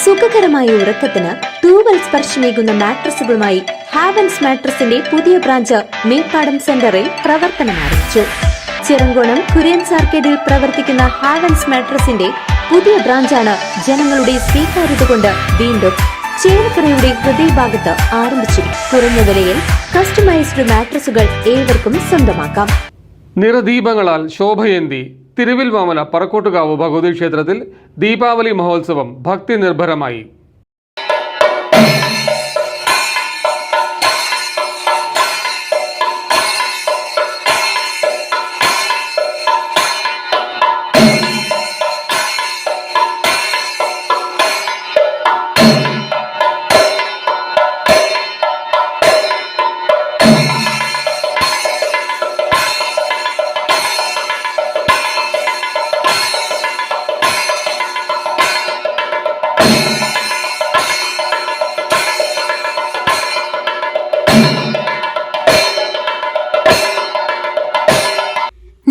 സുഖകരമായ ഉറക്കത്തിന് തൂവൽ സ്പർശമേകുന്ന മാട്രസുകളുമായി ഹാവൻസ് മാട്രസിന്റെ പുതിയ ബ്രാഞ്ച് മേപ്പാടം സെന്ററിൽ പ്രവർത്തനം ആരംഭിച്ചു. ചിറങ്കോണം കുര്യൻസ് ആർക്കേഡിൽ പ്രവർത്തിക്കുന്ന ഹാവൻസ് മാട്രസിന്റെ പുതിയ ബ്രാഞ്ചാണ് ജനങ്ങളുടെ സ്വീകാര്യത കൊണ്ട് വീണ്ടും ചേലക്കരയുടെ ഹൃദയഭാഗത്ത് ആരംഭിച്ചിരിക്കും. കുറഞ്ഞ വിലയിൽ കസ്റ്റമൈസ്ഡ് മാട്രസുകൾ ഏവർക്കും സ്വന്തമാക്കാം. നിറദീപങ്ങളാൽ ശോഭയേന്തി തിരുവിൽവാമല പറക്കോട്ടുകാവ് ഭഗവതി ക്ഷേത്രത്തിൽ ദീപാവലി മഹോത്സവം ഭക്തി നിർഭരമായി.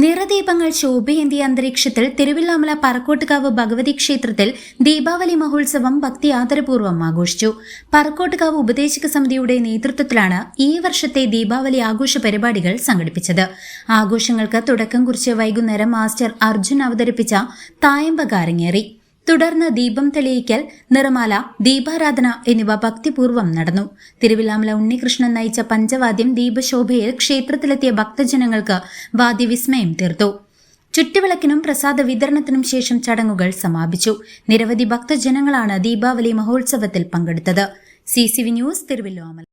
നിറദീപങ്ങൾ ശോഭയേന്തിയ അന്തരീക്ഷത്തിൽ തിരുവില്ലാമല പറക്കോട്ടുകാവ് ഭഗവതി ക്ഷേത്രത്തിൽ ദീപാവലി മഹോത്സവം ഭക്തി ആദരപൂർവ്വം ആഘോഷിച്ചു. പറക്കോട്ടുകാവ് ഉപദേശക സമിതിയുടെ നേതൃത്വത്തിലാണ് ഈ വർഷത്തെ ദീപാവലി ആഘോഷ പരിപാടികൾ സംഘടിപ്പിച്ചത്. ആഘോഷങ്ങൾക്ക് തുടക്കം കുറിച്ച് വൈകുന്നേരം മാസ്റ്റർ അർജുൻ അവതരിപ്പിച്ച തായമ്പക അരങ്ങേറി. തുടർന്ന് ദീപം തെളിയിക്കൽ, നിറമാല, ദീപാരാധന എന്നിവ ഭക്തിപൂർവ്വം നടന്നു. തിരുവില്ലാമല ഉണ്ണികൃഷ്ണൻ നയിച്ച പഞ്ചവാദ്യം ദീപശോഭയിൽ ക്ഷേത്രത്തിലെത്തിയ ഭക്തജനങ്ങൾക്ക് വാദ്യവിസ്മയം തീർത്തു. ചുറ്റുവിളക്കിനും പ്രസാദ വിതരണത്തിനും ശേഷം ചടങ്ങുകൾ സമാപിച്ചു. നിരവധി ഭക്തജനങ്ങളാണ് ദീപാവലി മഹോത്സവത്തിൽ പങ്കെടുത്തത്. CCV news, Thiruvilwamala.